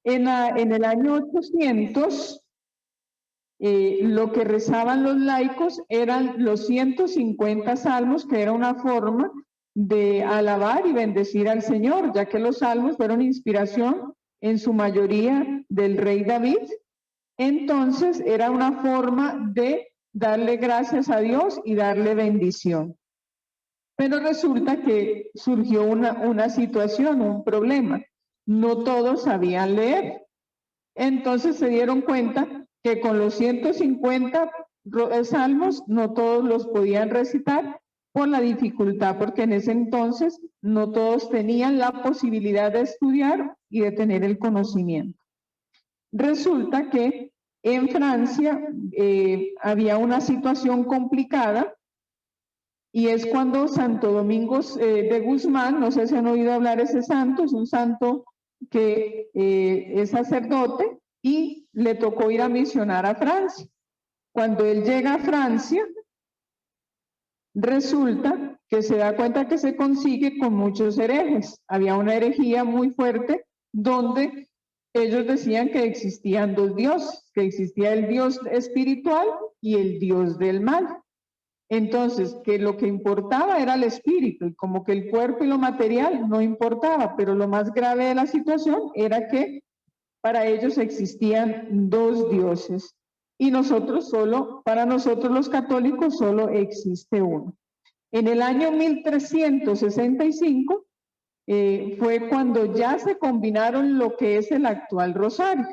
En el año 800, lo que rezaban los laicos eran los 150 salmos, que era una forma de alabar y bendecir al Señor, ya que los salmos fueron inspiración en su mayoría del rey David. Entonces era una forma de darle gracias a Dios y darle bendición. Pero resulta que surgió una situación, un problema. No todos sabían leer. Entonces se dieron cuenta que con los 150 salmos no todos los podían recitar por la dificultad, porque en ese entonces no todos tenían la posibilidad de estudiar y de tener el conocimiento. Resulta que en Francia había una situación complicada, y es cuando Santo Domingo de Guzmán, no sé si han oído hablar de ese santo, es un santo que es sacerdote y le tocó ir a misionar a Francia. Cuando él llega a Francia, resulta que se da cuenta que se consigue con muchos herejes. Había una herejía muy fuerte donde ellos decían que existían dos dioses, que existía el Dios espiritual y el Dios del mal. Entonces, que lo que importaba era el espíritu, y como que el cuerpo y lo material no importaba, pero lo más grave de la situación era que para ellos existían dos dioses, y para nosotros los católicos solo existe uno. En el año 1365 fue cuando ya se combinaron lo que es el actual rosario,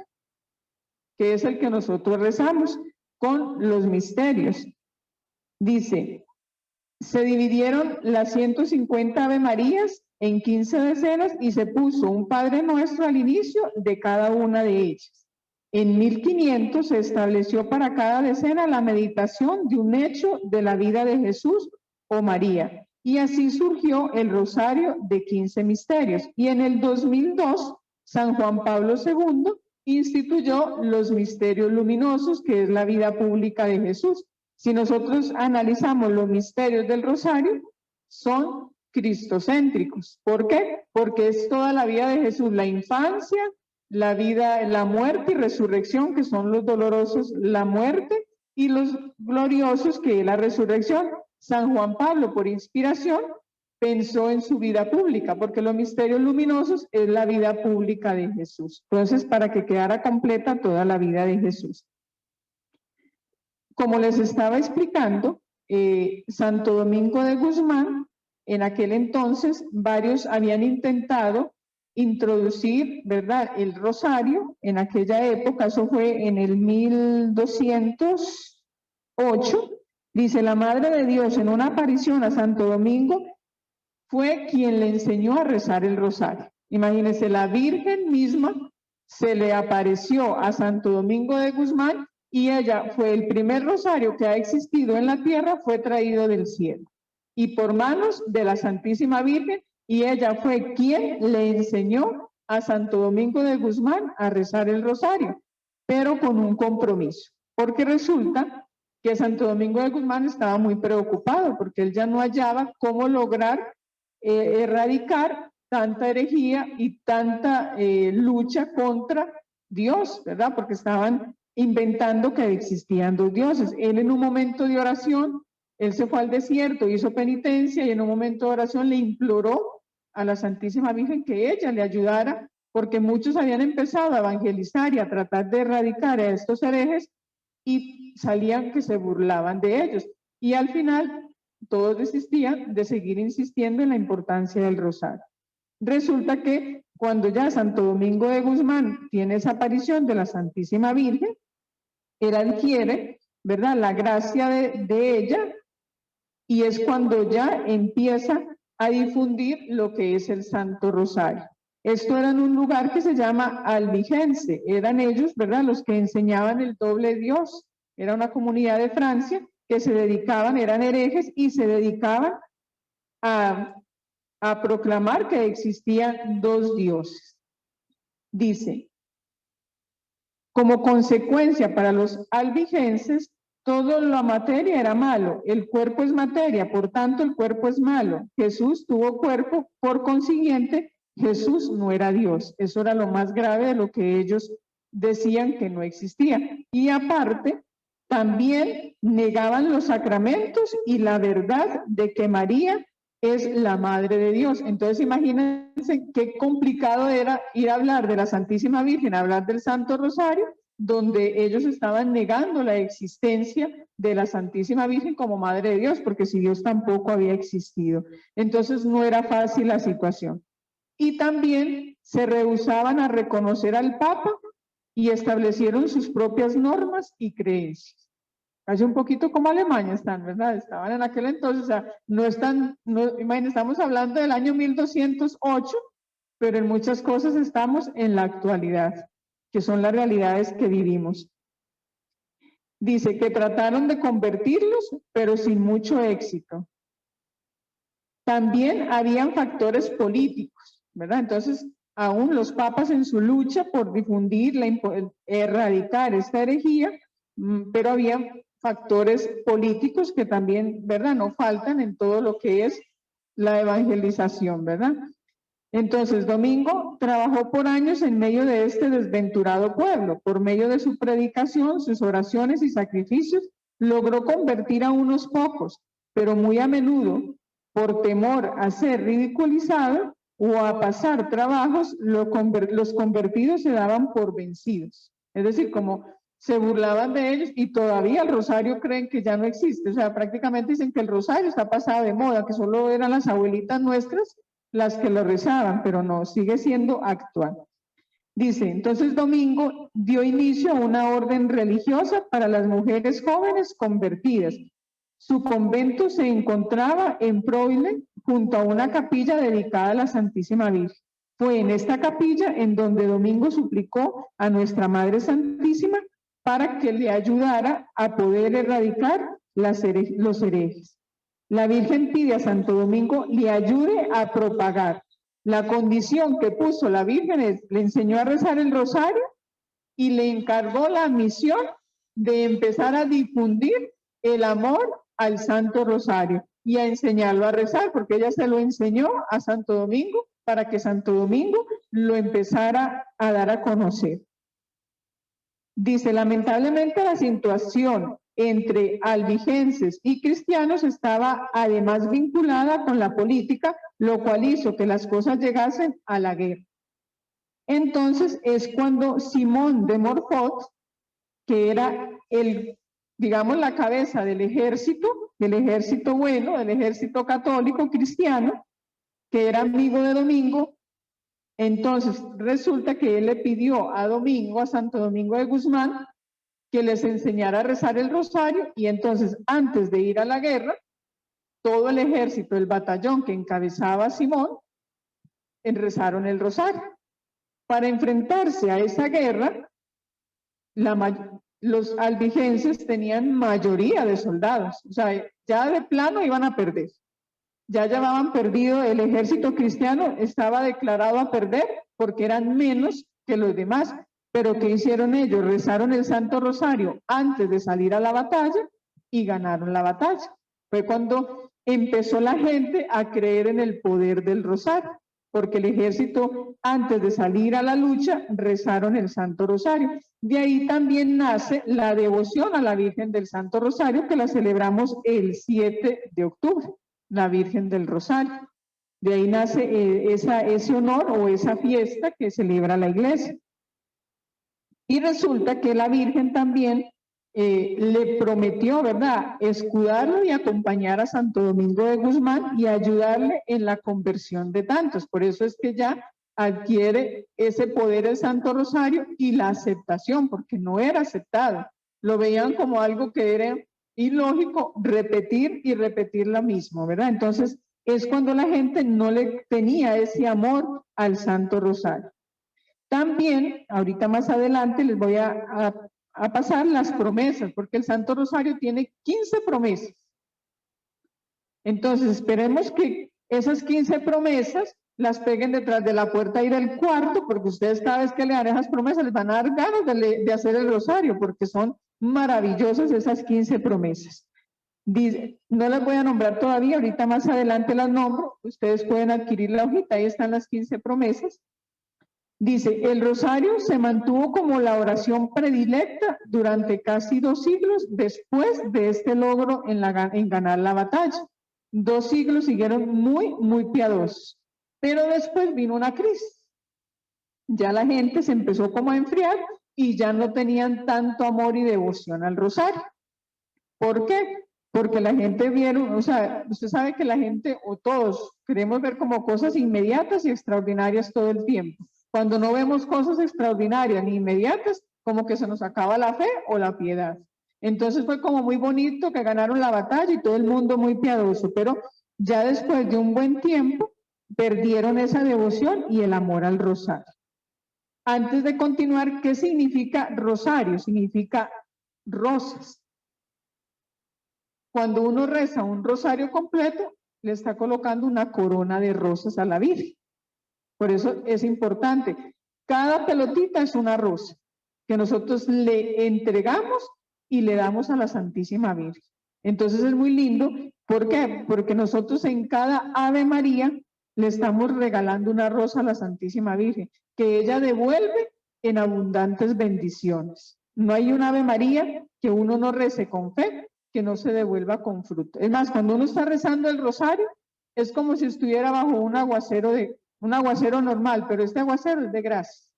que es el que nosotros rezamos, con los misterios. Dice, se dividieron las 150 Ave Marías en 15 decenas y se puso un Padre Nuestro al inicio de cada una de ellas. En 1500 se estableció para cada decena la meditación de un hecho de la vida de Jesús o María. Y así surgió el Rosario de 15 Misterios. Y en el 2002, San Juan Pablo II instituyó los Misterios Luminosos, que es la vida pública de Jesús. Si nosotros analizamos los misterios del Rosario, son cristocéntricos. ¿Por qué? Porque es toda la vida de Jesús, la infancia, la vida, la muerte y resurrección, que son los dolorosos, la muerte, y los gloriosos, que es la resurrección. San Juan Pablo, por inspiración, pensó en su vida pública, porque los misterios luminosos es la vida pública de Jesús. Entonces, para que quedara completa toda la vida de Jesús. Como les estaba explicando, Santo Domingo de Guzmán, en aquel entonces varios habían intentado introducir, ¿verdad?, el rosario en aquella época. Eso fue en el 1208. Dice, la Madre de Dios en una aparición a Santo Domingo fue quien le enseñó a rezar el rosario. Imagínense, la Virgen misma se le apareció a Santo Domingo de Guzmán, y ella fue el primer rosario que ha existido en la tierra, fue traído del cielo y por manos de la Santísima Virgen, y ella fue quien le enseñó a Santo Domingo de Guzmán a rezar el rosario, pero con un compromiso, porque resulta que Santo Domingo de Guzmán estaba muy preocupado porque él ya no hallaba cómo lograr erradicar tanta herejía y tanta lucha contra Dios, ¿verdad? Porque estaban inventando que existían dos dioses. Él, en un momento de oración, él se fue al desierto, hizo penitencia, y en un momento de oración le imploró a la Santísima Virgen que ella le ayudara, porque muchos habían empezado a evangelizar y a tratar de erradicar a estos herejes, y salían que se burlaban de ellos. Y al final todos desistían de seguir insistiendo en la importancia del rosario. Resulta que cuando ya Santo Domingo de Guzmán tiene esa aparición de la Santísima Virgen, él adquiere, ¿verdad?, la gracia de ella, y es cuando ya empieza a difundir lo que es el Santo Rosario. Esto era en un lugar que se llama Albigense, eran ellos, ¿verdad?, los que enseñaban el doble Dios. Era una comunidad de Francia que se dedicaban, eran herejes, y se dedicaban a proclamar que existían dos dioses. Dice, como consecuencia para los albigenses, toda la materia era malo, el cuerpo es materia, por tanto el cuerpo es malo. Jesús tuvo cuerpo, por consiguiente Jesús no era Dios. Eso era lo más grave de lo que ellos decían que no existía. Y aparte, también negaban los sacramentos y la verdad de que María es la Madre de Dios. Entonces imagínense qué complicado era ir a hablar de la Santísima Virgen, a hablar del Santo Rosario, donde ellos estaban negando la existencia de la Santísima Virgen como Madre de Dios, porque si Dios tampoco había existido. Entonces no era fácil la situación. Y también se rehusaban a reconocer al Papa y establecieron sus propias normas y creencias. Casi un poquito como Alemania están, ¿verdad? Estaban en aquel entonces, o sea, no están, no, imagínense, estamos hablando del año 1208, pero en muchas cosas estamos en la actualidad, que son las realidades que vivimos. Dice que trataron de convertirlos, pero sin mucho éxito. También habían factores políticos, ¿verdad? Entonces, aún los papas en su lucha por difundir, erradicar esta herejía, pero había factores políticos que también, ¿verdad? No faltan en todo lo que es la evangelización, ¿verdad? Entonces, Domingo trabajó por años en medio de este desventurado pueblo. Por medio de su predicación, sus oraciones y sacrificios, logró convertir a unos pocos, pero muy a menudo, por temor a ser ridiculizado o a pasar trabajos, los convertidos se daban por vencidos. Es decir, como se burlaban de ellos y todavía el rosario creen que ya no existe. O sea, prácticamente dicen que el rosario está pasado de moda, que solo eran las abuelitas nuestras las que lo rezaban, pero no, sigue siendo actual. Dice, entonces Domingo dio inicio a una orden religiosa para las mujeres jóvenes convertidas. Su convento se encontraba en Proile, junto a una capilla dedicada a la Santísima Virgen. Fue en esta capilla en donde Domingo suplicó a nuestra Madre Santísima para que le ayudara a poder erradicar los herejes. La Virgen pide a Santo Domingo le ayude a propagar. La condición que puso la Virgen es, le enseñó a rezar el rosario y le encargó la misión de empezar a difundir el amor al Santo Rosario y a enseñarlo a rezar, porque ella se lo enseñó a Santo Domingo para que Santo Domingo lo empezara a dar a conocer. Dice, lamentablemente la situación entre albigenses y cristianos estaba además vinculada con la política, lo cual hizo que las cosas llegasen a la guerra. Entonces es cuando Simón de Montfort, que era digamos, la cabeza del ejército bueno, del ejército católico cristiano, que era amigo de Domingo, entonces resulta que él le pidió a Domingo, a Santo Domingo de Guzmán, que les enseñara a rezar el rosario, y entonces antes de ir a la guerra, todo el ejército, el batallón que encabezaba a Simón, rezaron el rosario. Para enfrentarse a esa guerra, los albigenses tenían mayoría de soldados, o sea, ya de plano iban a perder. Ya llevaban perdido, el ejército cristiano estaba declarado a perder porque eran menos que los demás. Pero ¿qué hicieron ellos? Rezaron el Santo Rosario antes de salir a la batalla y ganaron la batalla. Fue cuando empezó la gente a creer en el poder del rosario, porque el ejército antes de salir a la lucha rezaron el Santo Rosario. De ahí también nace la devoción a la Virgen del Santo Rosario, que la celebramos el 7 de octubre, la Virgen del Rosario. De ahí nace ese honor o esa fiesta que celebra la Iglesia. Y resulta que la Virgen también le prometió, ¿verdad?, escudarlo y acompañar a Santo Domingo de Guzmán y ayudarle en la conversión de tantos. Por eso es que ya adquiere ese poder el Santo Rosario y la aceptación, porque no era aceptado. Lo veían como algo que era ilógico, repetir y repetir lo mismo, ¿verdad? Entonces es cuando la gente no le tenía ese amor al Santo Rosario. También, ahorita más adelante, les voy a pasar las promesas, porque el Santo Rosario tiene 15 promesas. Entonces, esperemos que esas 15 promesas las peguen detrás de la puerta y del cuarto, porque ustedes cada vez que le dan esas promesas les van a dar ganas de hacer el rosario, porque son maravillosas esas 15 promesas. Dice, no las voy a nombrar todavía, ahorita más adelante las nombro, ustedes pueden adquirir la hojita, ahí están las 15 promesas. Dice, el rosario se mantuvo como la oración predilecta durante casi 2 siglos después de este logro en ganar la batalla. 2 siglos siguieron muy piadosos, pero después vino una crisis. Ya la gente se empezó como a enfriar y ya no tenían tanto amor y devoción al rosario. ¿Por qué? Porque la gente vieron, o sea, usted sabe que la gente, o todos, queremos ver como cosas inmediatas y extraordinarias todo el tiempo. Cuando no vemos cosas extraordinarias ni inmediatas, como que se nos acaba la fe o la piedad. Entonces fue como muy bonito que ganaron la batalla y todo el mundo muy piadoso, pero ya después de un buen tiempo perdieron esa devoción y el amor al rosario. Antes de continuar, ¿qué significa rosario? Significa rosas. Cuando uno reza un rosario completo, le está colocando una corona de rosas a la Virgen. Por eso es importante. Cada pelotita es una rosa que nosotros le entregamos y le damos a la Santísima Virgen. Entonces es muy lindo. ¿Por qué? Porque nosotros en cada Ave María le estamos regalando una rosa a la Santísima Virgen, que ella devuelve en abundantes bendiciones. No hay un Ave María que uno no rece con fe, que no se devuelva con fruto. Es más, cuando uno está rezando el rosario, es como si estuviera bajo un aguacero normal, pero este aguacero es de gracia.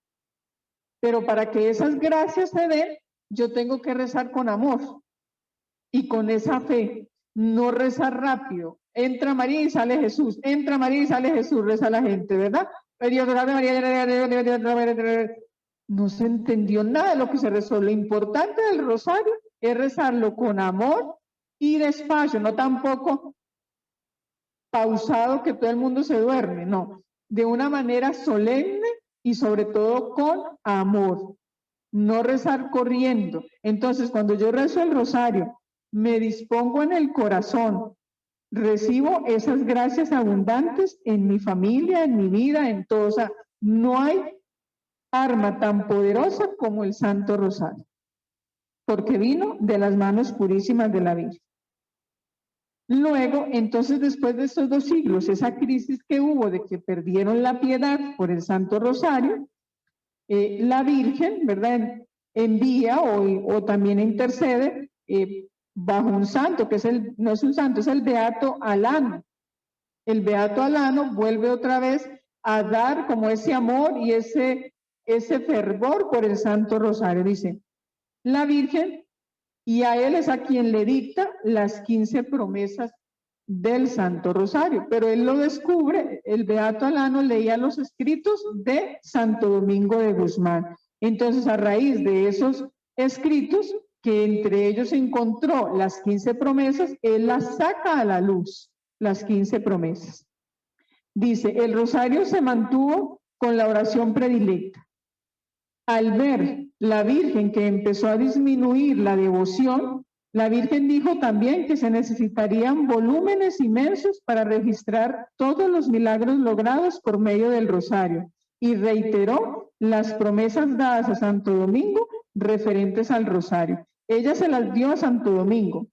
Pero para que esas gracias se den, yo tengo que rezar con amor y con esa fe, no rezar rápido. Entra María y sale Jesús, entra María y sale Jesús, reza la gente, ¿verdad? No se entendió nada de lo que se rezó. Lo importante del rosario es rezarlo con amor y despacio, no tampoco pausado que todo el mundo se duerme, no, de una manera solemne y sobre todo con amor, no rezar corriendo. Entonces, cuando yo rezo el rosario, me dispongo en el corazón, recibo esas gracias abundantes en mi familia, en mi vida, en todo. O sea, no hay arma tan poderosa como el Santo Rosario, porque vino de las manos purísimas de la Virgen. Luego, entonces, después de estos 2 siglos, esa crisis que hubo de que perdieron la piedad por el Santo Rosario, la Virgen, ¿verdad?, envía o también intercede bajo un santo, que no es un santo, es el Beato Alano. El Beato Alano vuelve otra vez a dar como ese amor y ese fervor por el Santo Rosario. Dice, la Virgen, y a él es a quien le dicta las 15 promesas del Santo Rosario, pero él lo descubre, el Beato Alano leía los escritos de Santo Domingo de Guzmán. Entonces, a raíz de esos escritos, que entre ellos encontró las 15 promesas, él las saca a la luz, las 15 promesas. Dice, el rosario se mantuvo con la oración predilecta. Al ver la Virgen que empezó a disminuir la devoción, la Virgen dijo también que se necesitarían volúmenes inmensos para registrar todos los milagros logrados por medio del rosario y reiteró las promesas dadas a Santo Domingo referentes al rosario. Ella se las dio a Santo Domingo.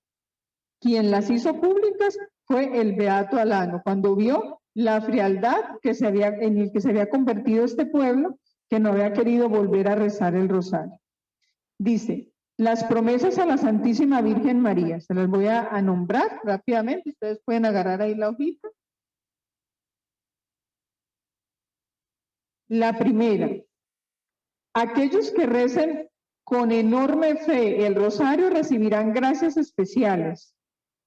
Quien las hizo públicas fue el Beato Alano, cuando vio la frialdad en el que se había convertido este pueblo, que no había querido volver a rezar el rosario. Dice, las promesas a la Santísima Virgen María, se las voy a nombrar rápidamente, ustedes pueden agarrar ahí la hojita. La primera, aquellos que recen con enorme fe el rosario recibirán gracias especiales.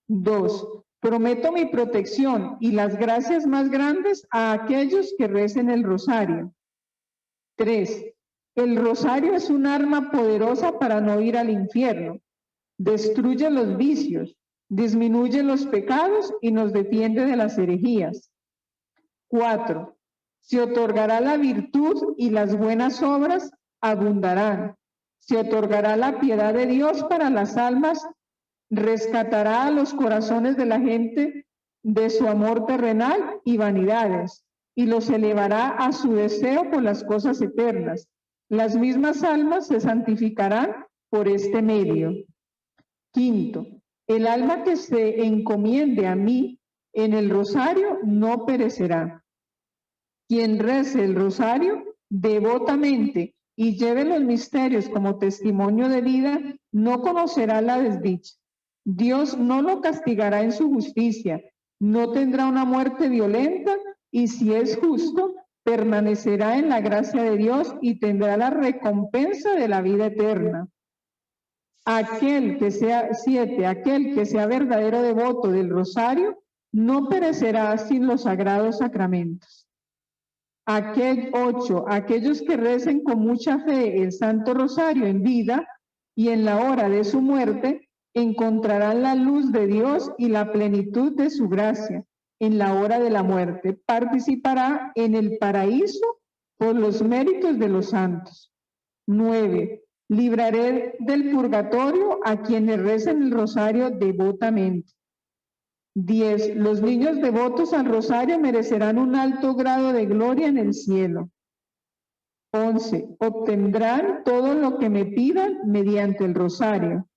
2, prometo mi protección y las gracias más grandes a aquellos que recen el rosario. 3, el rosario es un arma poderosa para no ir al infierno. Destruye los vicios, disminuye los pecados y nos defiende de las herejías. 4, se otorgará la virtud y las buenas obras abundarán. Se otorgará la piedad de Dios para las almas, rescatará a los corazones de la gente de su amor terrenal y vanidades, y los elevará a su deseo por las cosas eternas. Las mismas almas se santificarán por este medio. 5, El alma que se encomiende a mí en el rosario no perecerá. Quien rece el rosario devotamente y lleve los misterios como testimonio de vida, no conocerá la desdicha. Dios no lo castigará en su justicia, no tendrá una muerte violenta y si es justo, permanecerá en la gracia de Dios y tendrá la recompensa de la vida eterna. Aquel que sea verdadero devoto del rosario, no perecerá sin los sagrados sacramentos. 8. Aquellos que recen con mucha fe el Santo Rosario en vida y en la hora de su muerte, encontrarán la luz de Dios y la plenitud de su gracia. En la hora de la muerte participará en el paraíso por los méritos de los santos. 9. Libraré del purgatorio a quienes recen el rosario devotamente. 10. Los niños devotos al rosario merecerán un alto grado de gloria en el cielo. 11. Obtendrán todo lo que me pidan mediante el rosario.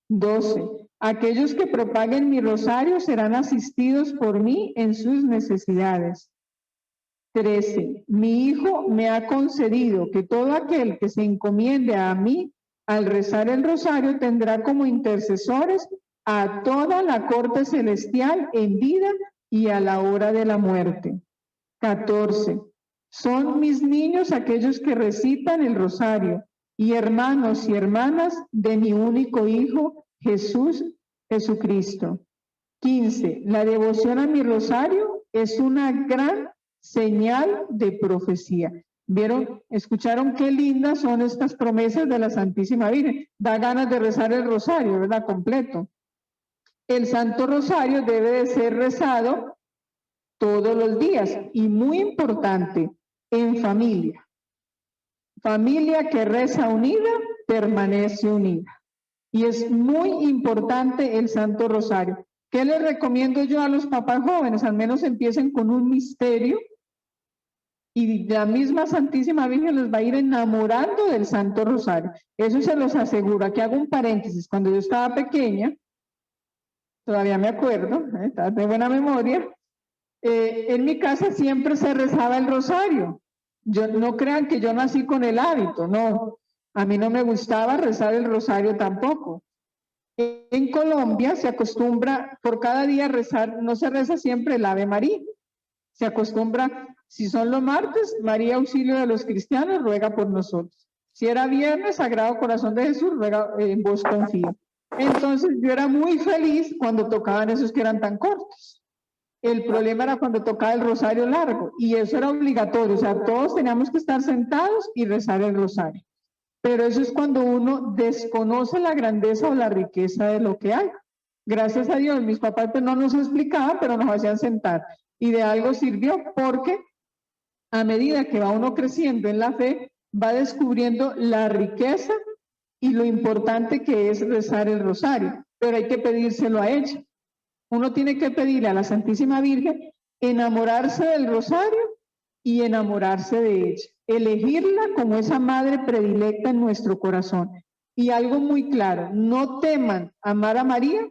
12. Aquellos que propaguen mi rosario serán asistidos por mí en sus necesidades. 13. Mi Hijo me ha concedido que todo aquel que se encomiende a mí al rezar el rosario tendrá como intercesores a toda la corte celestial en vida y a la hora de la muerte. 14. Son mis niños aquellos que recitan el rosario y hermanos y hermanas de mi único Hijo, Jesucristo. 15. La devoción a mi rosario es una gran señal de profecía. ¿Vieron? ¿Escucharon qué lindas son estas promesas de la Santísima Virgen? Da ganas de rezar el rosario, ¿verdad? Completo. El Santo Rosario debe de ser rezado todos los días y muy importante, en familia. Familia que reza unida, permanece unida. Y es muy importante el Santo Rosario. ¿Qué les recomiendo yo a los papás jóvenes? Al menos empiecen con un misterio y la misma Santísima Virgen los va a ir enamorando del Santo Rosario. Eso se los aseguro. Aquí hago un paréntesis. Cuando yo estaba pequeña, todavía me acuerdo, de buena memoria, en mi casa siempre se rezaba el rosario. No crean que yo nací con el hábito, no. A mí no me gustaba rezar el rosario tampoco. En Colombia se acostumbra por cada día rezar, no se reza siempre el Ave María. Se acostumbra, si son los martes, María Auxilio de los Cristianos, ruega por nosotros. Si era viernes, Sagrado Corazón de Jesús, ruega, en vos confío. Entonces yo era muy feliz cuando tocaban esos que eran tan cortos. El problema era cuando tocaba el rosario largo y eso era obligatorio, o sea, todos teníamos que estar sentados y rezar el rosario. Pero eso es cuando uno desconoce la grandeza o la riqueza de lo que hay. Gracias a Dios, mis papás pues no nos explicaban, pero nos hacían sentar. Y de algo sirvió porque a medida que va uno creciendo en la fe, va descubriendo la riqueza y lo importante que es rezar el rosario. Pero hay que pedírselo a ella. Uno tiene que pedirle a la Santísima Virgen enamorarse del rosario y enamorarse de ella, elegirla como esa madre predilecta en nuestro corazón. Y algo muy claro, no teman amar a María,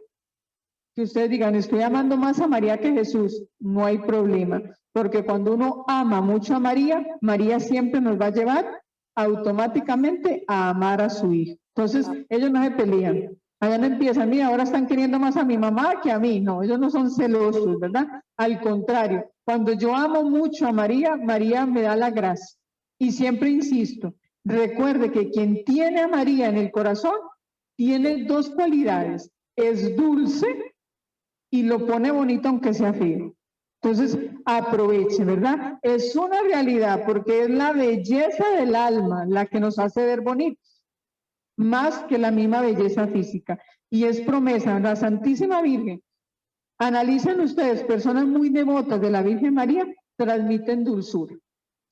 que ustedes digan, estoy amando más a María que Jesús, no hay problema, porque cuando uno ama mucho a María, María siempre nos va a llevar automáticamente a amar a su hijo. Entonces, ellos no se pelean. Allá no empiezan, mira, ahora están queriendo más a mi mamá que a mí. No, ellos no son celosos, ¿verdad? Al contrario, cuando yo amo mucho a María, María me da la gracia. Y siempre insisto, recuerde que quien tiene a María en el corazón tiene dos cualidades. Es dulce y lo pone bonito aunque sea feo. Entonces, aproveche, ¿verdad? Es una realidad porque es la belleza del alma la que nos hace ver bonitos, más que la misma belleza física. Y es promesa, la Santísima Virgen. Analicen ustedes, personas muy devotas de la Virgen María, transmiten dulzura.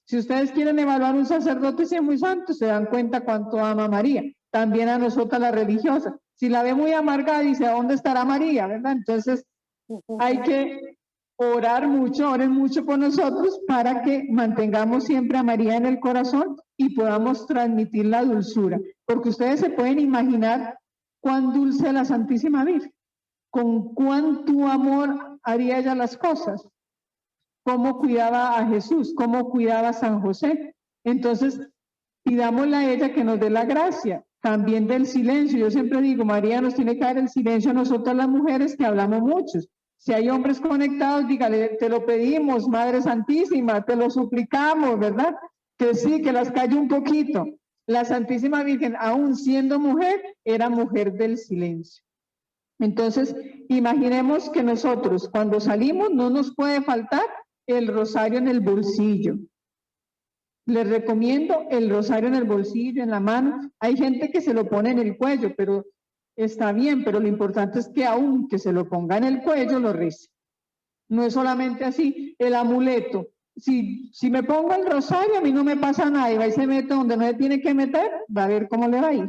Si ustedes quieren evaluar un sacerdote si es muy santo, se dan cuenta cuánto ama a María. También a nosotras las religiosas. Si la ve muy amargada, dice, ¿a dónde estará María? ¿Verdad? Entonces, hay que orar mucho, oren mucho por nosotros para que mantengamos siempre a María en el corazón y podamos transmitir la dulzura. Porque ustedes se pueden imaginar cuán dulce es la Santísima Virgen. con cuánto amor haría ella las cosas, cómo cuidaba a Jesús, cómo cuidaba a San José. Entonces, pidámosle a ella que nos dé la gracia, también del silencio. Yo siempre digo, María nos tiene que dar el silencio a nosotras las mujeres que hablamos muchos. Si hay hombres conectados, dígale, te lo pedimos, Madre Santísima, te lo suplicamos, ¿verdad? Que sí, que las calle un poquito. La Santísima Virgen, aún siendo mujer, era mujer del silencio. Entonces, imaginemos que nosotros cuando salimos no nos puede faltar el rosario en el bolsillo. Les recomiendo el rosario en el bolsillo, en la mano. Hay gente que se lo pone en el cuello, pero está bien, pero lo importante es que aunque se lo ponga en el cuello, lo rece. No es solamente así, el amuleto. Si me pongo el rosario, a mí no me pasa nada y va y se mete donde no se tiene que meter, va a ver cómo le va a ir.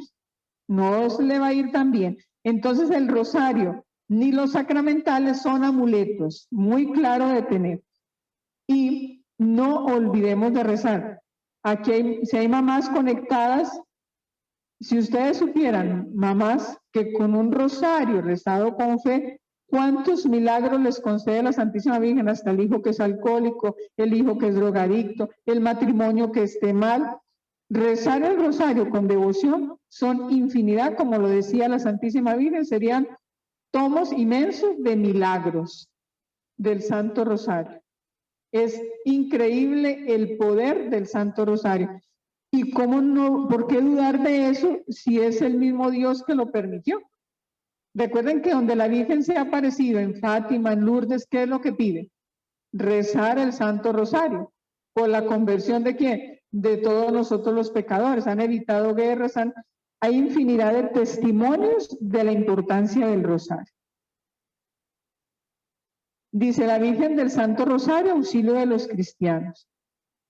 No le va a ir tan bien. Entonces el rosario ni los sacramentales son amuletos, muy claro de tener. Y no olvidemos de rezar. Aquí si hay mamás conectadas, si ustedes supieran, mamás, que con un rosario rezado con fe, ¿cuántos milagros les concede la Santísima Virgen? Hasta el hijo que es alcohólico, el hijo que es drogadicto, el matrimonio que esté mal. Rezar el rosario con devoción son infinidad, como lo decía la Santísima Virgen, serían tomos inmensos de milagros del Santo Rosario. Es increíble el poder del Santo Rosario. ¿Y cómo no, por qué dudar de eso si es el mismo Dios que lo permitió? Recuerden que donde la Virgen se ha aparecido, en Fátima, en Lourdes, ¿qué es lo que pide? Rezar el Santo Rosario. ¿Por la conversión de quién? De todos nosotros los pecadores. Han evitado guerras, hay infinidad de testimonios de la importancia del Rosario. Dice la Virgen del Santo Rosario, auxilio de los cristianos.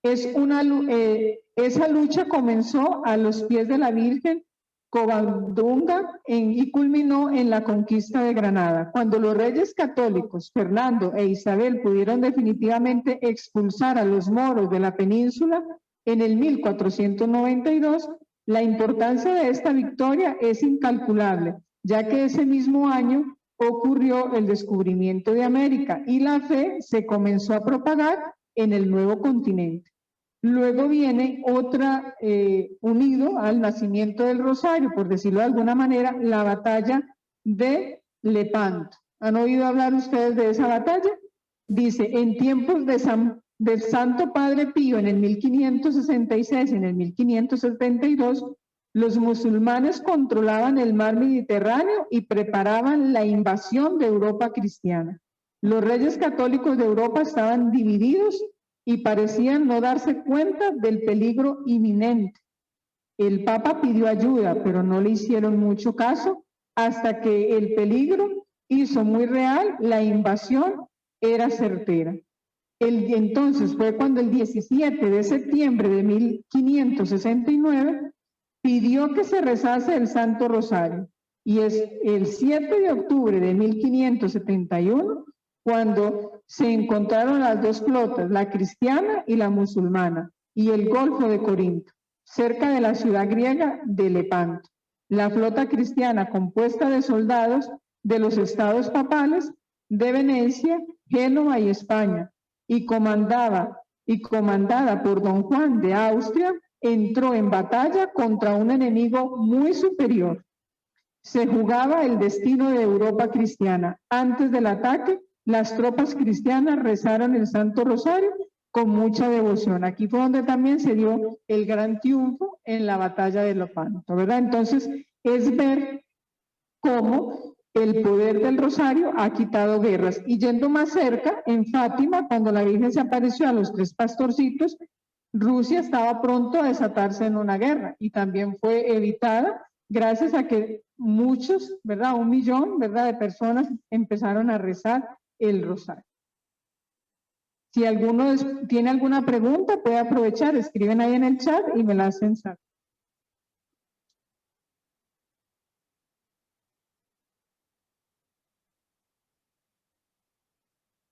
Esa lucha comenzó a los pies de la Virgen Covadonga y culminó en la conquista de Granada. Cuando los reyes católicos, Fernando e Isabel, pudieron definitivamente expulsar a los moros de la península en el 1492, la importancia de esta victoria es incalculable, ya que ese mismo año ocurrió el descubrimiento de América y la fe se comenzó a propagar en el nuevo continente. Luego viene otra, unido al nacimiento del Rosario, por decirlo de alguna manera, la batalla de Lepanto. ¿Han oído hablar ustedes de esa batalla? Dice, en tiempos del Santo Padre Pío, en el 1566, en el 1572, los musulmanes controlaban el mar Mediterráneo y preparaban la invasión de Europa cristiana. Los reyes católicos de Europa estaban divididos y parecían no darse cuenta del peligro inminente. El Papa pidió ayuda, pero no le hicieron mucho caso hasta que el peligro hizo muy real, la invasión era certera. Entonces fue cuando el 17 de septiembre de 1569 pidió que se rezase el Santo Rosario y es el 7 de octubre de 1571 cuando se encontraron las dos flotas, la cristiana y la musulmana, y el Golfo de Corinto, cerca de la ciudad griega de Lepanto. La flota cristiana, compuesta de soldados de los estados papales de Venecia, Génova y España, y comandada por don Juan de Austria, entró en batalla contra un enemigo muy superior. Se jugaba el destino de Europa cristiana. Antes del ataque, las tropas cristianas rezaron el Santo Rosario con mucha devoción. Aquí fue donde también se dio el gran triunfo en la batalla de Lepanto, ¿verdad? Entonces, es ver cómo el poder del Rosario ha quitado guerras. Y yendo más cerca, en Fátima, cuando la Virgen se apareció a los tres pastorcitos, Rusia estaba pronto a desatarse en una guerra y también fue evitada gracias a que muchos, ¿verdad? 1 millón, ¿verdad? De personas empezaron a rezar el Rosario. Si alguno tiene alguna pregunta, puede aprovechar, escriben ahí en el chat y me la hacen saber.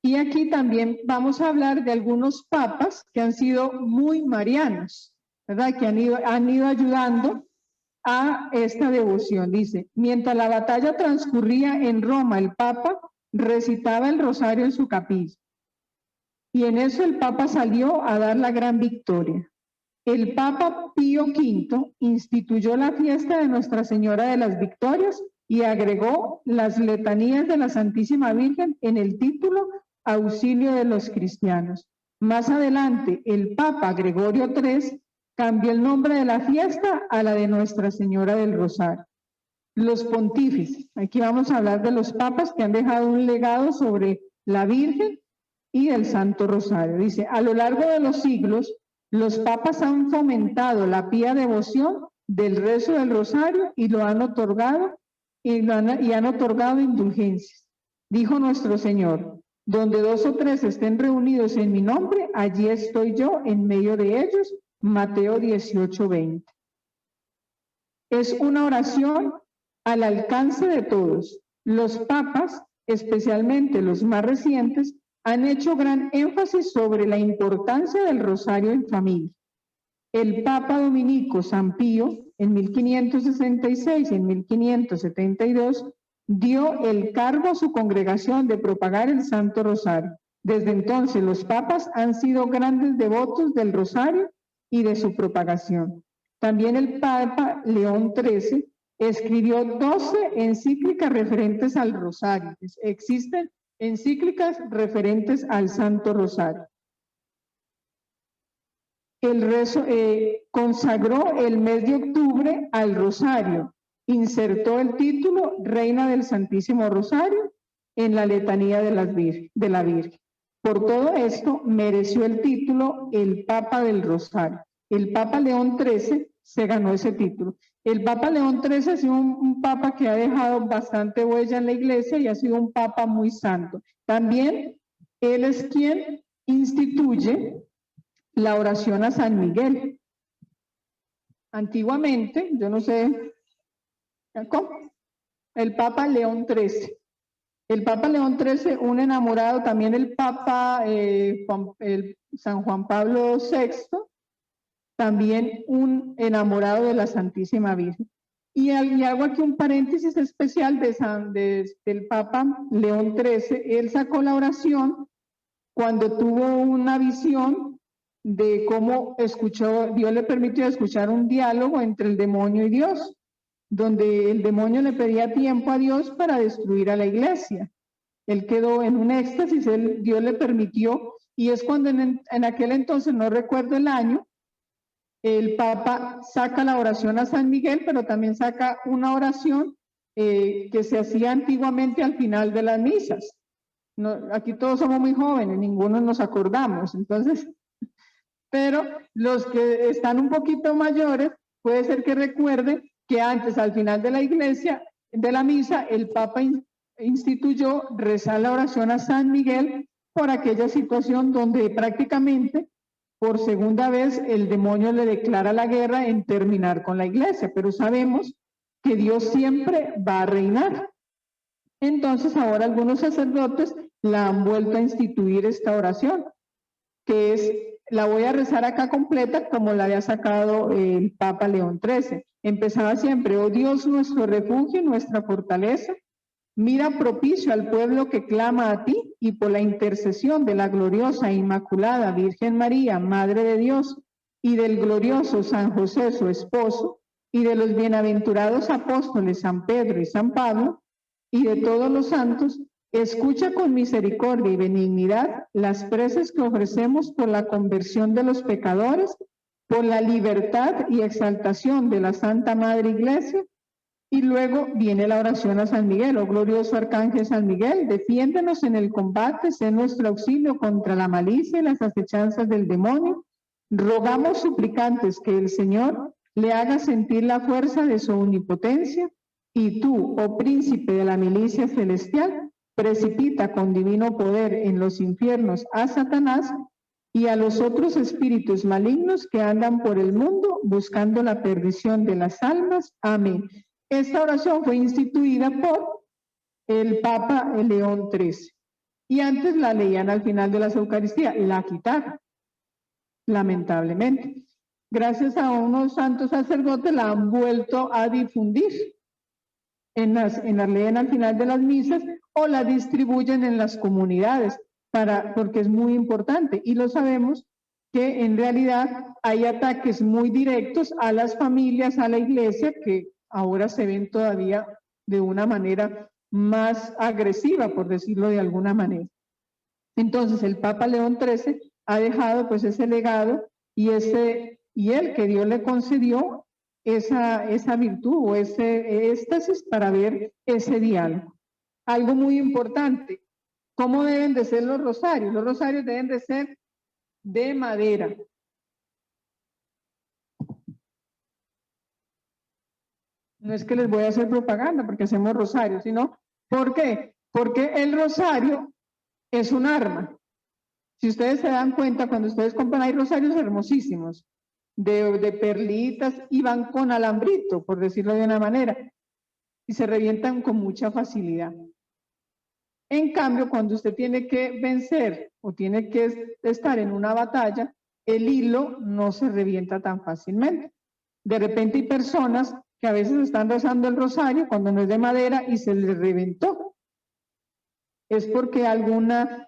Y aquí también vamos a hablar de algunos papas que han sido muy marianos, ¿verdad? Que han ido ayudando a esta devoción. Dice, mientras la batalla transcurría en Roma, el Papa recitaba el rosario en su capilla. Y en eso el Papa salió a dar la gran victoria. El Papa Pío V instituyó la fiesta de Nuestra Señora de las Victorias y agregó las letanías de la Santísima Virgen en el título Auxilio de los Cristianos. Más adelante, el Papa Gregorio III cambió el nombre de la fiesta a la de Nuestra Señora del Rosario. Los pontífices, aquí vamos a hablar de los papas que han dejado un legado sobre la Virgen y el Santo Rosario. Dice, a lo largo de los siglos, los papas han fomentado la pía devoción del rezo del Rosario y lo han otorgado y han otorgado indulgencias. Dijo nuestro Señor, donde 2 o 3 estén reunidos en mi nombre, allí estoy yo en medio de ellos. Mateo 18:20. Es una oración al alcance de todos. Los papas, especialmente los más recientes, han hecho gran énfasis sobre la importancia del rosario en familia. El Papa Dominico San Pío, en 1566 y en 1572, dio el cargo a su congregación de propagar el Santo Rosario. Desde entonces, los papas han sido grandes devotos del rosario y de su propagación. También el Papa León XIII escribió 12 encíclicas referentes al rosario. Existen encíclicas referentes al Santo Rosario. El rezo, consagró el mes de octubre al rosario, insertó el título Reina del Santísimo Rosario en la letanía de la Virgen. Por todo esto mereció el título el Papa del Rosario. El Papa León XIII se ganó ese título. El Papa León XIII ha sido un papa que ha dejado bastante huella en la iglesia y ha sido un papa muy santo. También él es quien instituye la oración a San Miguel. Antiguamente, yo no sé, ¿cómo? El Papa León XIII. El Papa León XIII, un enamorado, también el Papa San Juan Pablo VI, también un enamorado de la Santísima Virgen. Y hago aquí un paréntesis especial del Papa León XIII. Él sacó la oración cuando tuvo una visión de cómo Dios le permitió escuchar un diálogo entre el demonio y Dios, donde el demonio le pedía tiempo a Dios para destruir a la iglesia. Él quedó en un éxtasis, Dios le permitió, y es cuando en aquel entonces, no recuerdo el año, el Papa saca la oración a San Miguel, pero también saca una oración que se hacía antiguamente al final de las misas. No, aquí todos somos muy jóvenes, ninguno nos acordamos, entonces, pero los que están un poquito mayores, puede ser que recuerden que antes, al final de la iglesia, de la misa, el Papa instituyó rezar la oración a San Miguel por aquella situación donde prácticamente por segunda vez el demonio le declara la guerra en terminar con la iglesia, pero sabemos que Dios siempre va a reinar. Entonces ahora algunos sacerdotes la han vuelto a instituir esta oración, que es, la voy a rezar acá completa como la había sacado el Papa León XIII. Empezaba siempre, oh Dios, nuestro refugio, nuestra fortaleza, mira propicio al pueblo que clama a ti y por la intercesión de la gloriosa e inmaculada Virgen María, Madre de Dios, y del glorioso San José, su esposo, y de los bienaventurados apóstoles San Pedro y San Pablo, y de todos los santos, escucha con misericordia y benignidad las preces que ofrecemos por la conversión de los pecadores, por la libertad y exaltación de la Santa Madre Iglesia. Y luego viene la oración a San Miguel, oh glorioso arcángel San Miguel, defiéndenos en el combate, sé nuestro auxilio contra la malicia y las acechanzas del demonio. Rogamos suplicantes que el Señor le haga sentir la fuerza de su omnipotencia, y tú, oh príncipe de la milicia celestial, precipita con divino poder en los infiernos a Satanás y a los otros espíritus malignos que andan por el mundo buscando la perdición de las almas. Amén. Esta oración fue instituida por el Papa León XIII y antes la leían al final de las Eucaristías, la quitaron, lamentablemente. gracias a unos santos sacerdotes, la han vuelto a difundir. La leen al final de las misas o la distribuyen en las comunidades, porque es muy importante. Y lo sabemos que en realidad hay ataques muy directos a las familias, a la iglesia, que ahora se ven todavía de una manera más agresiva, por decirlo de alguna manera. Entonces el Papa León XIII ha dejado pues ese legado y él que Dios le concedió esa virtud o ese éxtasis para ver ese diálogo. Algo muy importante, ¿cómo deben de ser los rosarios? Los rosarios deben de ser de madera. No es que les voy a hacer propaganda porque hacemos rosarios, sino, ¿por qué? Porque el rosario es un arma. Si ustedes se dan cuenta, cuando ustedes compran, hay rosarios hermosísimos, de perlitas, y van con alambrito, por decirlo de una manera, y se revientan con mucha facilidad. En cambio, cuando usted tiene que vencer o tiene que estar en una batalla, el hilo no se revienta tan fácilmente. De repente hay personas que a veces están rezando el rosario cuando no es de madera y se les reventó. Es porque alguna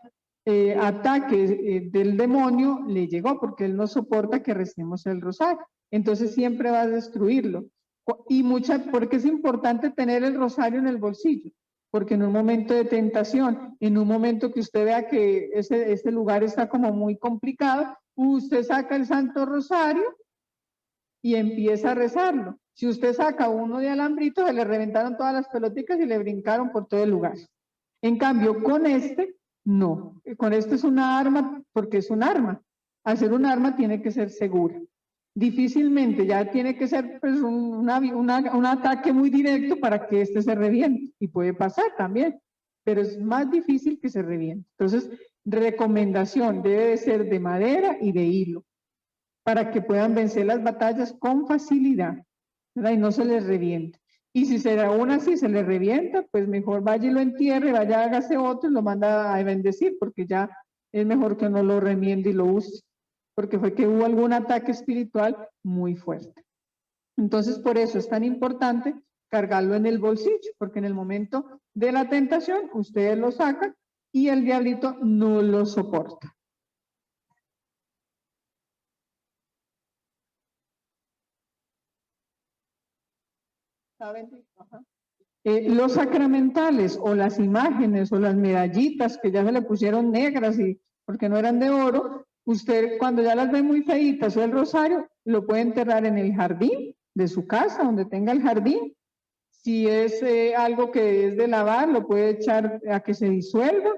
ataque del demonio le llegó, porque él no soporta que recemos el rosario. Entonces siempre va a destruirlo. Porque es importante tener el rosario en el bolsillo, porque en un momento de tentación, en un momento que usted vea que ese lugar está como muy complicado, usted saca el Santo Rosario y empieza a rezarlo. Si usted saca uno de alambrito, se le reventaron todas las peloticas y le brincaron por todo el lugar. En cambio, con este, no. Con este es una arma, porque es un arma. Al ser un arma tiene que ser segura. Difícilmente, ya tiene que ser pues, un ataque muy directo para que este se reviente. Y puede pasar también, pero es más difícil que se reviente. Entonces, recomendación, debe de ser de madera y de hilo, para que puedan vencer las batallas con facilidad, ¿verdad? Y no se les reviente. Y si se aún así se le revienta, pues mejor vaya y lo entierre, vaya, hágase otro y lo manda a bendecir, porque ya es mejor que no lo remiende y lo use, porque fue que hubo algún ataque espiritual muy fuerte. Entonces, por eso es tan importante cargarlo en el bolsillo, porque en el momento de la tentación, ustedes lo sacan y el diablito no lo soporta. ¿Saben? Ajá. Los sacramentales o las imágenes o las medallitas que ya se le pusieron negras y porque no eran de oro, usted cuando ya las ve muy feitas o el rosario, lo puede enterrar en el jardín de su casa, donde tenga el jardín. Si es algo que es de lavar, lo puede echar a que se disuelva,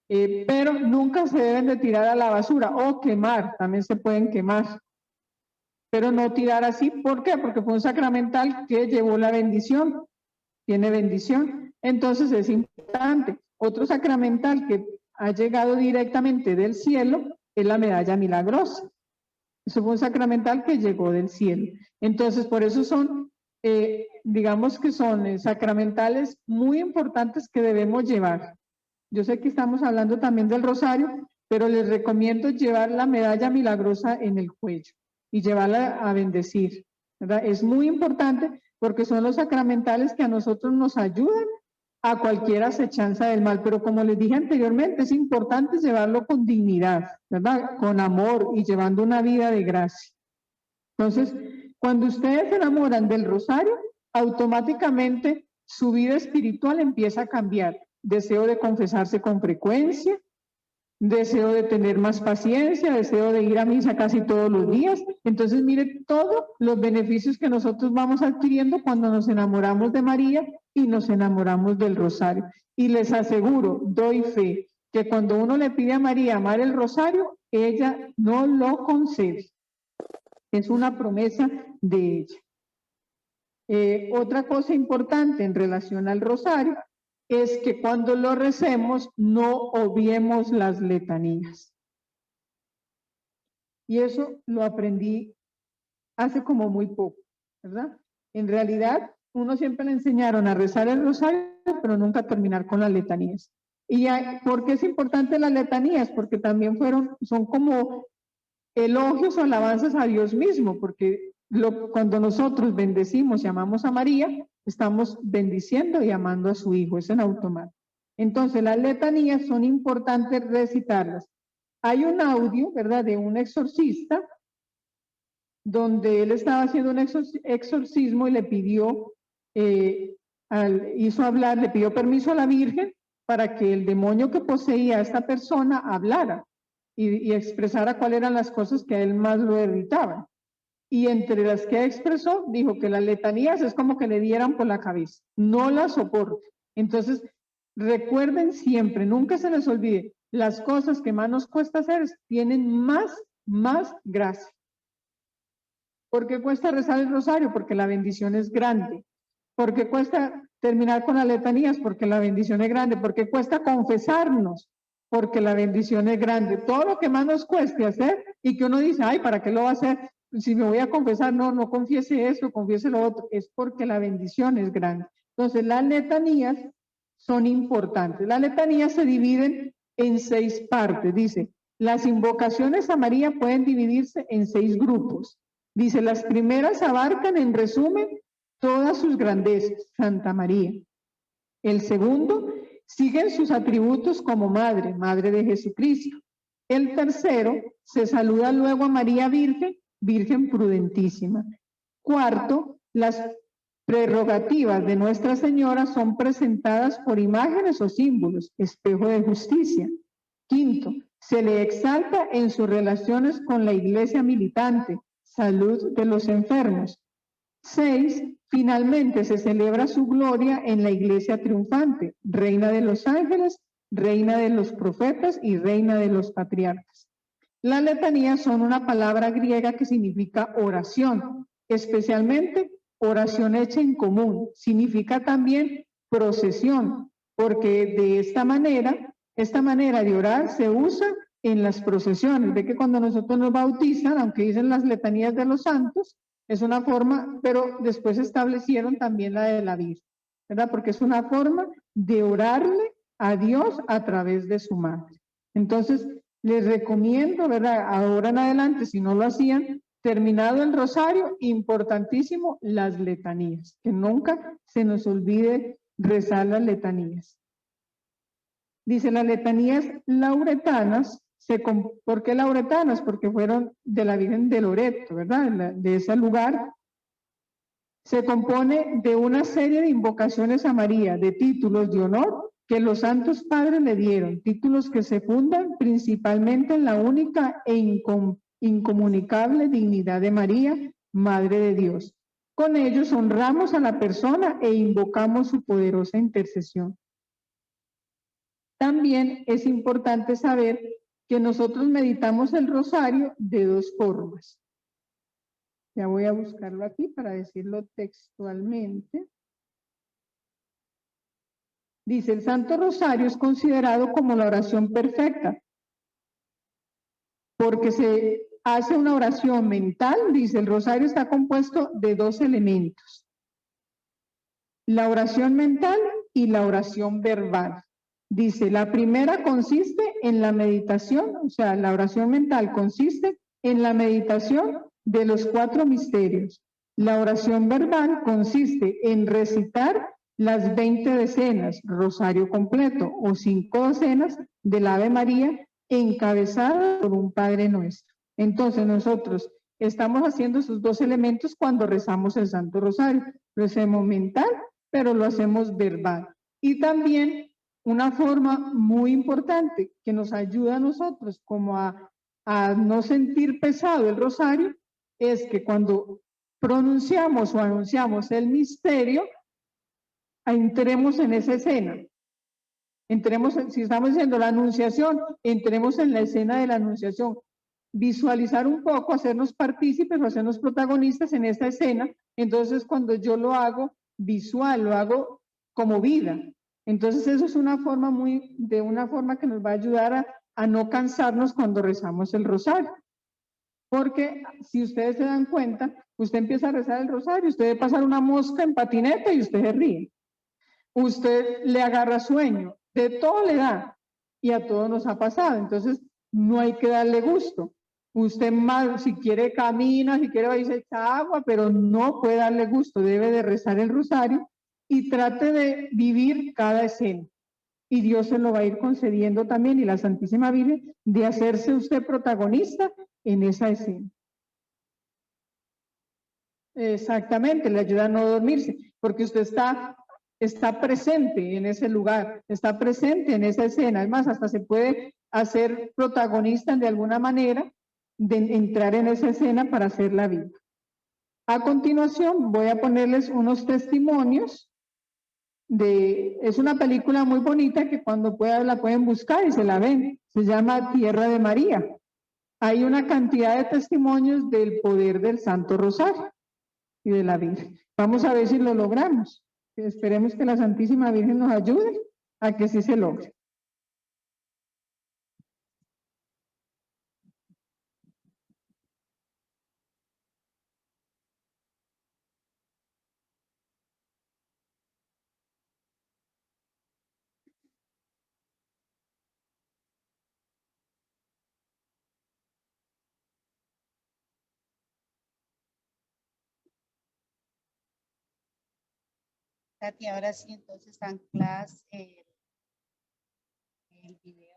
pero nunca se deben de tirar a la basura o quemar, también se pueden quemar. Pero no tirar así, ¿por qué? Porque fue un sacramental que llevó la bendición, tiene bendición, entonces es importante. Otro sacramental que ha llegado directamente del cielo es la medalla milagrosa. Eso fue un sacramental que llegó del cielo. Entonces, por eso son, digamos que son sacramentales muy importantes que debemos llevar. Yo sé que estamos hablando también del rosario, pero les recomiendo llevar la medalla milagrosa en el cuello y llevarla a bendecir, ¿verdad? Es muy importante porque son los sacramentales que a nosotros nos ayudan a cualquier acechanza del mal, pero como les dije anteriormente, es importante llevarlo con dignidad, ¿verdad? Con amor y llevando una vida de gracia. Entonces, cuando ustedes se enamoran del rosario, automáticamente su vida espiritual empieza a cambiar. Deseo de confesarse con frecuencia, deseo de tener más paciencia, deseo de ir a misa casi todos los días. Entonces, mire todos los beneficios que nosotros vamos adquiriendo cuando nos enamoramos de María y nos enamoramos del rosario. Y les aseguro, doy fe, que cuando uno le pide a María amar el rosario, ella no lo concede. Es una promesa de ella. Otra cosa importante en relación al rosario es que cuando lo recemos no obviemos las letanías. Y eso lo aprendí hace como muy poco, ¿verdad? En realidad, uno siempre le enseñaron a rezar el rosario, pero nunca a terminar con las letanías. ¿Y por qué es importante las letanías? Porque también son como elogios o alabanzas a Dios mismo, porque cuando nosotros bendecimos y amamos a María, estamos bendiciendo y amando a su Hijo, es en automático. Entonces, las letanías son importantes recitarlas. Hay un audio, ¿verdad?, de un exorcista, donde él estaba haciendo un exorcismo y le pidió, hizo hablar, le pidió permiso a la Virgen para que el demonio que poseía a esta persona hablara y expresara cuáles eran las cosas que a él más lo irritaban. Y entre las que expresó, dijo que las letanías es como que le dieran por la cabeza, no las soporte. Entonces, recuerden siempre, nunca se les olvide, las cosas que más nos cuesta hacer tienen más gracia. ¿Por qué cuesta rezar el rosario? Porque la bendición es grande. ¿Por qué cuesta terminar con las letanías? Porque la bendición es grande. ¿Por qué cuesta confesarnos? Porque la bendición es grande. Todo lo que más nos cueste hacer y que uno dice, ay, ¿para qué lo va a hacer? Si me voy a confesar, no confiese eso, confiese lo otro. Es porque la bendición es grande. Entonces, las letanías son importantes. Las letanías se dividen en 6 partes. Dice, las invocaciones a María pueden dividirse en 6 grupos. Dice, las primeras abarcan, en resumen, todas sus grandezas, Santa María. El segundo, siguen sus atributos como madre, madre de Jesucristo. El tercero, se saluda luego a María Virgen, Virgen prudentísima. Cuarto, las prerrogativas de Nuestra Señora son presentadas por imágenes o símbolos, espejo de justicia. Quinto, se le exalta en sus relaciones con la iglesia militante, salud de los enfermos. 6. Finalmente se celebra su gloria en la iglesia triunfante, reina de los ángeles, reina de los profetas y reina de los patriarcas. Las letanías son una palabra griega que significa oración, especialmente oración hecha en común. Significa también procesión, porque de esta manera de orar se usa en las procesiones. Ve que cuando nosotros nos bautizan, aunque dicen las letanías de los santos, es una forma, pero después establecieron también la de la Virgen, ¿verdad? Porque es una forma de orarle a Dios a través de su madre. Entonces, les recomiendo, ¿verdad? Ahora en adelante, si no lo hacían, terminado el rosario, importantísimo, las letanías, que nunca se nos olvide rezar las letanías. Dice, las letanías lauretanas, ¿por qué lauretanas? Porque fueron de la Virgen de Loreto, ¿verdad? De ese lugar. Se compone de una serie de invocaciones a María, de títulos de honor que los santos padres le dieron, títulos que se fundan principalmente en la única e incomunicable dignidad de María, Madre de Dios. Con ellos honramos a la persona e invocamos su poderosa intercesión. También es importante saber que nosotros meditamos el rosario de 2 formas. Ya voy a buscarlo aquí para decirlo textualmente. Dice, el Santo Rosario es considerado como la oración perfecta, porque se hace una oración mental. Dice, el rosario está compuesto de 2 elementos. La oración mental y la oración verbal. Dice, la primera consiste en la meditación, o sea, la oración mental consiste en la meditación de los 4 misterios. La oración verbal consiste en recitar las 20 decenas, rosario completo, o 5 docenas del Ave María, encabezada por un Padre Nuestro. Entonces nosotros estamos haciendo esos 2 elementos cuando rezamos el Santo Rosario. Lo hacemos mental, pero lo hacemos verbal. Y también una forma muy importante que nos ayuda a nosotros como a no sentir pesado el rosario es que cuando pronunciamos o anunciamos el misterio, entremos en esa escena. Si estamos haciendo la anunciación, entremos en la escena de la anunciación. Visualizar un poco, hacernos partícipes o hacernos protagonistas en esta escena. Entonces, cuando yo lo hago visual, lo hago como vida. Entonces, eso es una forma que nos va a ayudar a no cansarnos cuando rezamos el rosario. Porque si ustedes se dan cuenta, usted empieza a rezar el rosario, usted debe pasar una mosca en patineta y usted se ríe. Usted le agarra sueño, de todo le da, y a todos nos ha pasado. Entonces, no hay que darle gusto. Usted más, si quiere camina, si quiere va y se echa agua, pero no puede darle gusto, debe de rezar el rosario y trate de vivir cada escena. Y Dios se lo va a ir concediendo también, y la Santísima Virgen, de hacerse usted protagonista en esa escena. Exactamente, le ayuda a no dormirse, porque usted está presente en ese lugar, está presente en esa escena. Además, hasta se puede hacer protagonista de alguna manera, de entrar en esa escena para hacerla viva. A continuación, voy a ponerles unos testimonios. Es una película muy bonita que cuando puedan la pueden buscar y se la ven. Se llama Tierra de María. Hay una cantidad de testimonios del poder del Santo Rosario y de la Virgen. Vamos a ver si lo logramos. Esperemos que la Santísima Virgen nos ayude a que sí se logre. Tati, ahora sí, entonces anclas el video.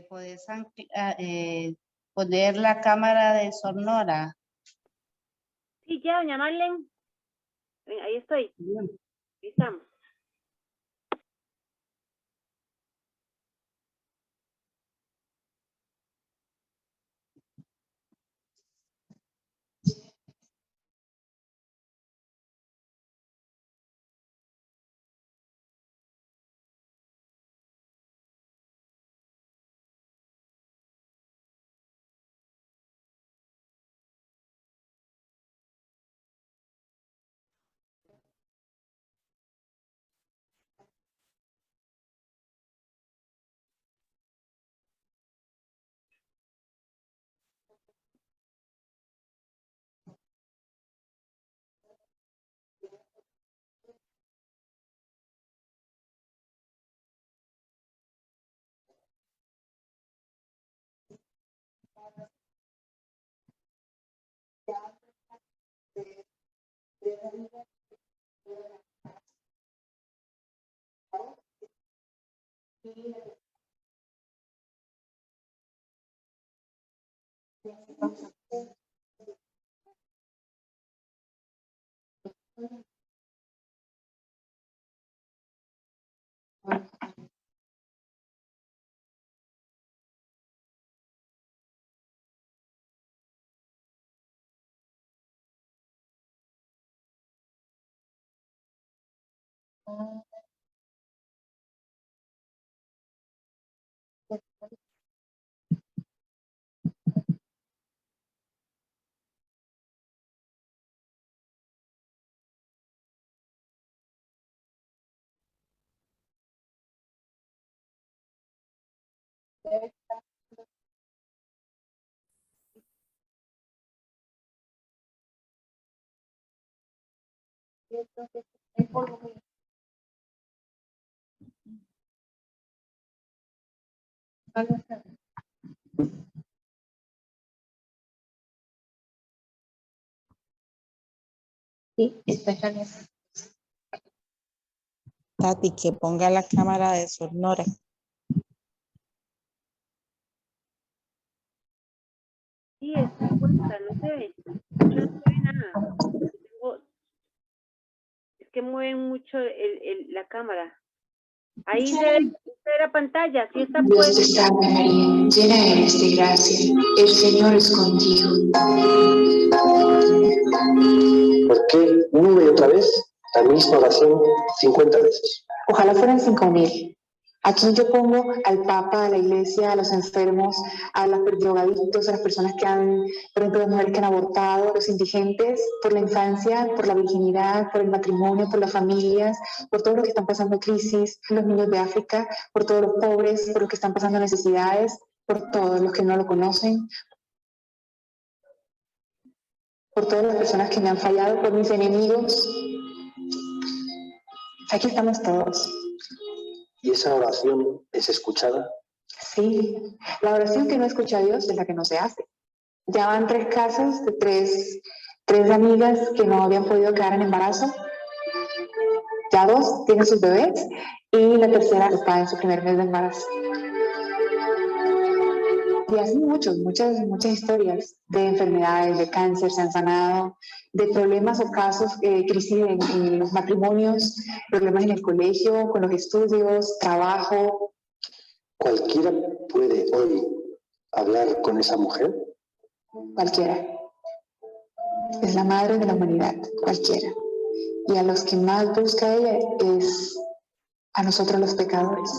Puedes poner la cámara de Sonora. Sí, ya, doña Marlene. Ahí estoy. Ahí estamos. Sí, está caliente. Tati, que ponga la cámara de Sonora. Sí, está puesta, no se ve. Yo no se ve nada. Es que mueven mucho la cámara. Ahí se ve la pantalla, sí está Dios te puesta. salve María, llena eres de gracia, el Señor es contigo. ¿Por qué una y otra vez la misma oración 50 veces? Ojalá fueran 5,000. Aquí yo pongo al Papa, a la Iglesia, a los enfermos, a los drogadictos, a las personas que han, por ejemplo, las mujeres que han abortado, a los indigentes, por la infancia, por la virginidad, por el matrimonio, por las familias, por todos los que están pasando crisis, los niños de África, por todos los pobres, por los que están pasando necesidades, por todos los que no lo conocen, por todas las personas que me han fallado, por mis enemigos. Aquí estamos todos. ¿Y esa oración es escuchada? Sí, la oración que no escucha a Dios es la que no se hace. Ya van 3 casos de tres amigas que no habían podido quedar en embarazo. Ya 2 tienen sus bebés y la tercera está en su primer mes de embarazo. Y así muchas historias de enfermedades, de cáncer se han sanado, de problemas o casos, crisis en los matrimonios, problemas en el colegio, con los estudios, trabajo. ¿Cualquiera puede hoy hablar con esa mujer? Cualquiera. Es la madre de la humanidad, cualquiera. Y a los que más busca ella es a nosotros los pecadores.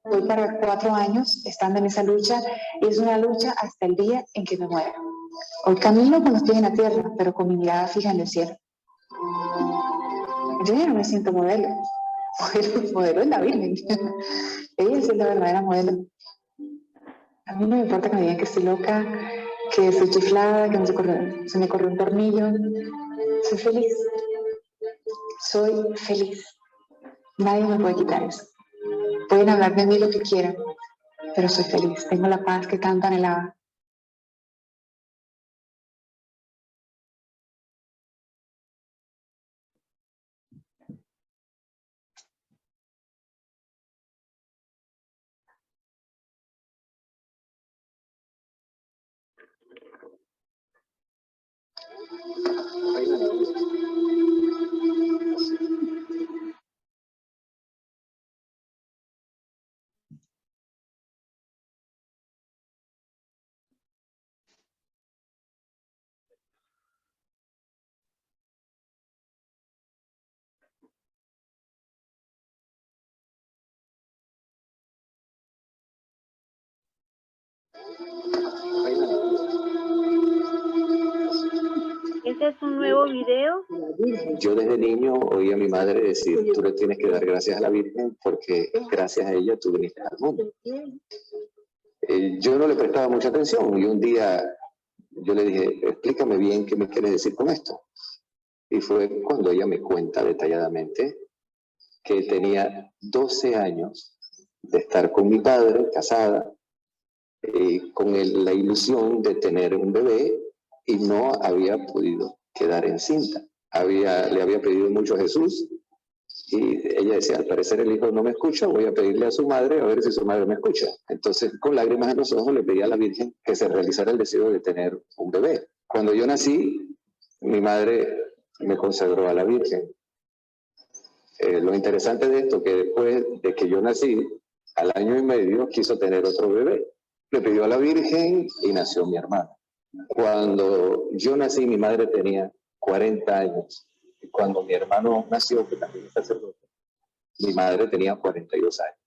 Voy para 4 años estando en esa lucha y es una lucha hasta el día en que me muera. Hoy camino con los pies en la tierra, pero con mi mirada fija en el cielo. Yo ya no me siento modelo. Modelo es la Virgen. Ella es la verdadera modelo. A mí no me importa que me digan que estoy loca, que estoy chiflada, que se me corrió un tornillo. Soy feliz. Soy feliz. Nadie me puede quitar eso. Pueden hablar de mí lo que quieran, pero soy feliz. Tengo la paz que tanto anhelaba. ¿Ese es un nuevo video? Yo desde niño oí a mi madre decir, tú le tienes que dar gracias a la Virgen porque gracias a ella tú viniste al mundo. Yo no le prestaba mucha atención y un día yo le dije, explícame bien qué me quieres decir con esto. Y fue cuando ella me cuenta detalladamente que tenía 12 años de estar con mi padre, casada, con la ilusión de tener un bebé y no había podido quedar encinta. Le había pedido mucho a Jesús y ella decía, al parecer el hijo no me escucha, voy a pedirle a su madre a ver si su madre me escucha. Entonces, con lágrimas en los ojos, le pedí a la Virgen que se realizara el deseo de tener un bebé. Cuando yo nací, mi madre me consagró a la Virgen. Lo interesante de esto, que después de que yo nací, al año y medio quiso tener otro bebé. Le pidió a la Virgen y nació mi hermano. Cuando yo nací, mi madre tenía 40 años. Y cuando mi hermano nació, que también es sacerdote, mi madre tenía 42 años.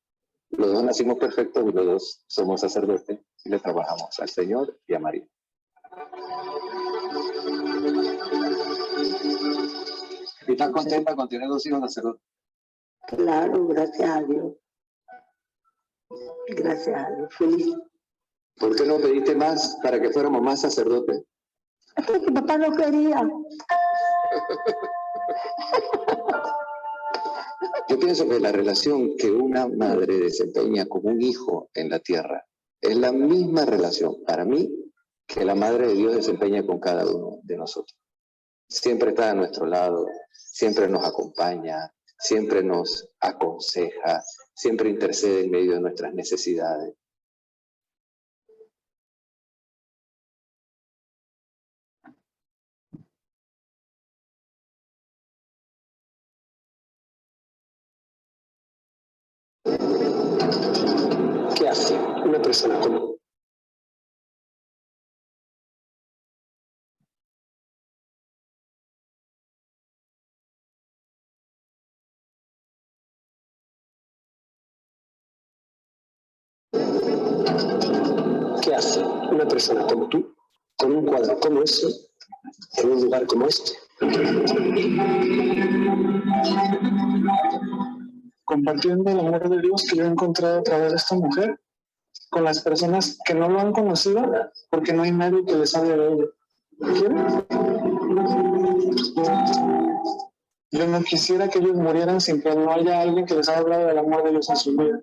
Los dos nacimos perfectos y los dos somos sacerdotes y le trabajamos al Señor y a María. ¿Y estás contenta con tener 2 hijos sacerdotes? Claro, gracias a Dios. Gracias a Dios, feliz. ¿Por qué no pediste más para que fuéramos más sacerdotes? Es que mi papá no quería. Yo pienso que la relación que una madre desempeña con un hijo en la tierra es la misma relación para mí que la Madre de Dios desempeña con cada uno de nosotros. Siempre está a nuestro lado, siempre nos acompaña, siempre nos aconseja, siempre intercede en medio de nuestras necesidades. ¿Qué hace una persona como una persona como tú, con un cuadro como ese, en un lugar como este. Compartiendo el amor de Dios que yo he encontrado a través de esta mujer con las personas que no lo han conocido porque no hay nadie que les hable de ello. ¿Quieres? Yo no quisiera que ellos murieran sin que no haya alguien que les haya hablado del amor de Dios en su vida.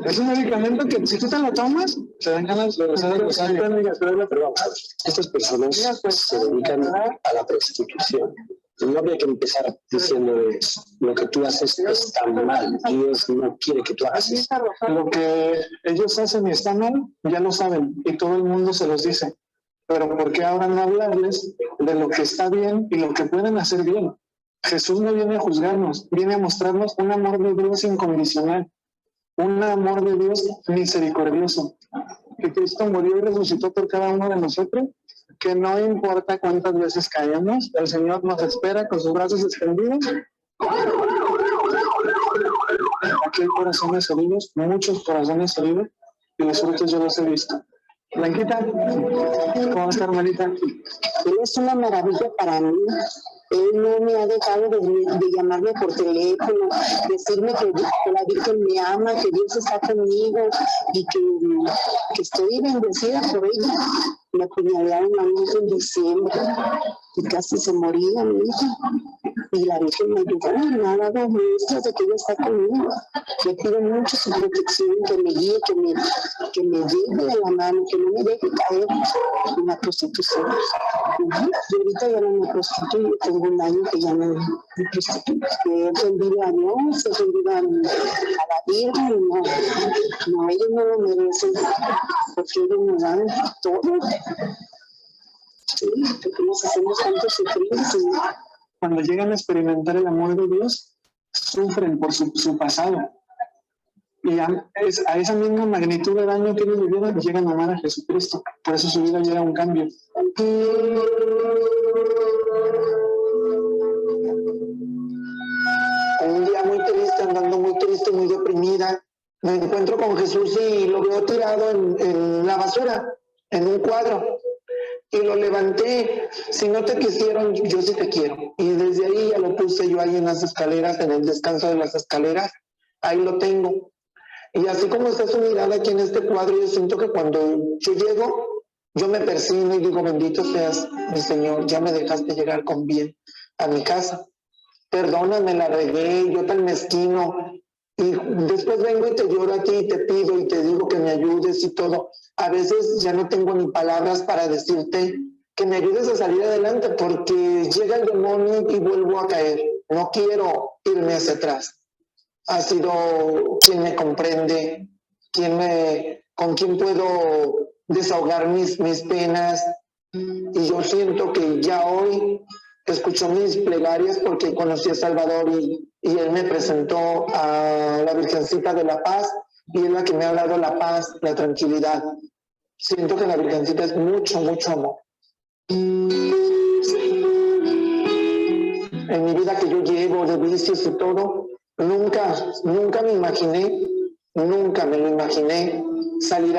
Es un medicamento que si tú te lo tomas, te dan ganas de rezar el rosario. Pero vamos a ver, estas personas se dedican a la prostitución. No habría que empezar diciéndoles lo que tú haces está mal. Dios no quiere que tú hagas eso. Lo que ellos hacen y está mal, ya lo saben y todo el mundo se los dice. Pero ¿por qué ahora no hablarles de lo que está bien y lo que pueden hacer bien? Jesús no viene a juzgarnos, viene a mostrarnos un amor de Dios incondicional, un amor de Dios misericordioso, que Cristo murió y resucitó por cada uno de nosotros, que no importa cuántas veces caemos, el Señor nos espera con sus brazos extendidos. Aquí hay corazones heridos, muchos corazones heridos, y los frutos yo los he visto. Blanquita, ¿cómo está, hermanita? Él es una maravilla para mí. Él no me ha dejado de llamarme por teléfono, decirme que la Virgen me ama, que Dios está conmigo y que estoy bendecida por ella. Me apuñalaron a mi hija en diciembre y casi se moría mi hija. Y la Virgen me ayudó, me ha dado muestras de que ella está conmigo. Le pido mucho su protección, que me guíe, que me lleve de la mano, que no me deje caer en la prostitución. Yo ahorita ya no me prostituyo, tengo un año que ya no me prostituyo. He rendido a Dios, he rendido a la Virgen, no, ellos no lo merecen, porque ellos me dan todo. Sí, porque nos hacemos tanto sufrir, sí. Cuando llegan a experimentar el amor de Dios, sufren por su pasado. Y a esa misma magnitud de daño que ellos vivieron, llegan a amar a Jesucristo. Por eso su vida llega a un cambio. Un día muy triste, andando muy triste, muy deprimida, me encuentro con Jesús y lo veo tirado en la basura, en un cuadro. Y lo levanté. Si no te quisieron, yo sí te quiero. Y desde ahí ya lo puse yo ahí en las escaleras, en el descanso de las escaleras. Ahí lo tengo. Y así como está su mirada aquí en este cuadro, yo siento que cuando yo llego, yo me persino y digo, bendito seas, mi Señor, ya me dejaste llegar con bien a mi casa. Perdóname, la regué, yo tan mezquino. Y después vengo y te lloro a ti y te pido y te digo que me ayudes y todo. A veces ya no tengo ni palabras para decirte que me ayudes a salir adelante porque llega el demonio y vuelvo a caer. No quiero irme hacia atrás. Ha sido quien me comprende, con quien puedo desahogar mis penas. Y yo siento que ya hoy escuchó mis plegarias porque conocí a Salvador y él me presentó a la Virgencita de la Paz y es la que me ha dado la paz, la tranquilidad. Siento que la Virgencita es mucho, mucho amor. En mi vida que yo llevo de vicios y todo, nunca me lo imaginé salir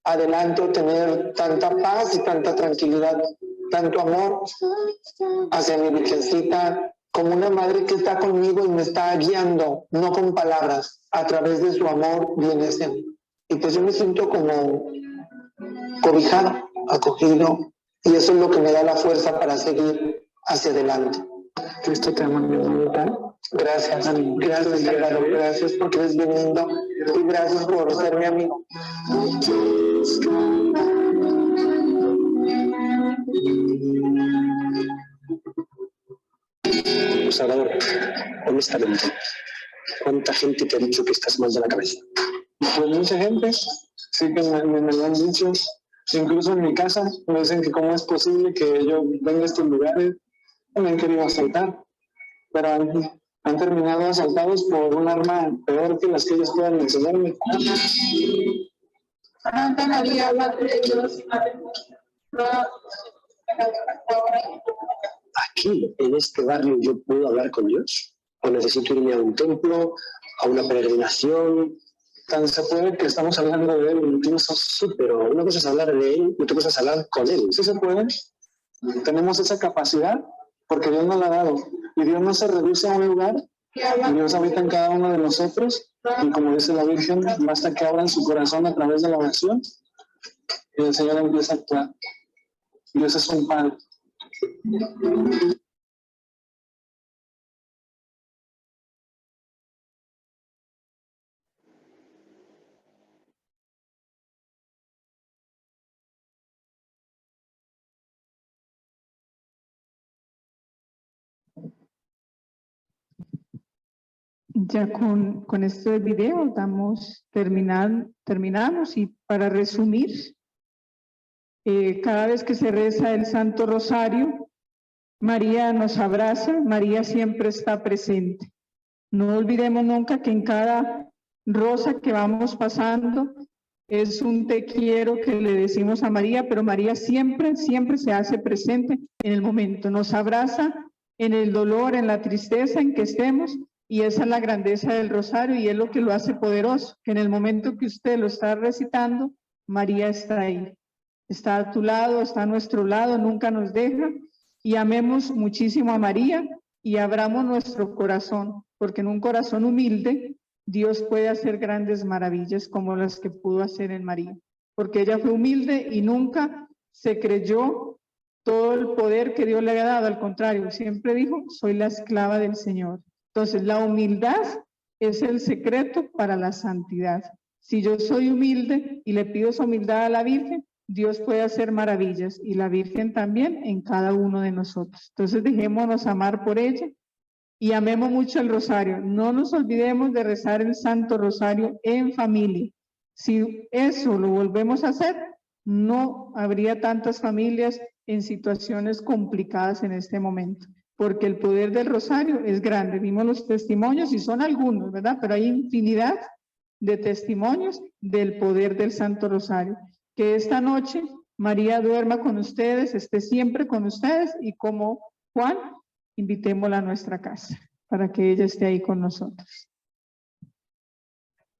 adelante o tener tanta paz y tanta tranquilidad, tanto amor hacia mi Virgencita, como una madre que está conmigo y me está guiando, no con palabras, a través de su amor viene hacia mí. Y pues yo me siento como cobijado, acogido, y eso es lo que me da la fuerza para seguir hacia adelante. Cristo te ama, mi hermanita. Gracias, gracias porque eres bien lindo y gracias por ser mi amigo. Salvador, honestamente, ¿cuánta gente te ha dicho que estás mal de la cabeza? Pues mucha gente, sí que me lo han dicho. Incluso en mi casa me dicen que cómo es posible que yo venga a estos lugares. Me han querido asaltar, pero han terminado asaltados por un arma peor que las que ellos puedan enseñarme. Aquí, en este barrio, ¿yo puedo hablar con Dios? ¿O necesito irme a un templo, a una peregrinación? Tan se puede que estamos hablando de él. Sí, pero una cosa es hablar de él y otra cosa es hablar con él. Sí se puede. Tenemos esa capacidad porque Dios nos la ha dado. Y Dios no se reduce a un lugar. Dios habita en cada uno de nosotros. Y como dice la Virgen, basta que abran su corazón a través de la oración y el Señor empieza a actuar. Dios es un Padre. Ya con este video terminamos y para resumir, cada vez que se reza el Santo Rosario, María nos abraza, María siempre está presente. No olvidemos nunca que en cada rosa que vamos pasando es un te quiero que le decimos a María, pero María siempre se hace presente en el momento. Nos abraza en el dolor, en la tristeza en que estemos, y esa es la grandeza del rosario y es lo que lo hace poderoso, que en el momento que usted lo está recitando, María está ahí. Está a tu lado, está a nuestro lado, nunca nos deja, y amemos muchísimo a María y abramos nuestro corazón, porque en un corazón humilde Dios puede hacer grandes maravillas como las que pudo hacer en María, porque ella fue humilde y nunca se creyó todo el poder que Dios le había dado, al contrario, siempre dijo, soy la esclava del Señor. Entonces, la humildad es el secreto para la santidad. Si yo soy humilde y le pido esa humildad a la Virgen, Dios puede hacer maravillas y la Virgen también en cada uno de nosotros. Entonces, dejémonos amar por ella y amemos mucho el rosario. No nos olvidemos de rezar el Santo Rosario en familia. Si eso lo volvemos a hacer, no habría tantas familias en situaciones complicadas en este momento, porque el poder del rosario es grande. Vimos los testimonios y son algunos, ¿verdad? Pero hay infinidad de testimonios del poder del Santo Rosario. Que esta noche María duerma con ustedes, esté siempre con ustedes y como Juan, invitémosla a nuestra casa para que ella esté ahí con nosotros.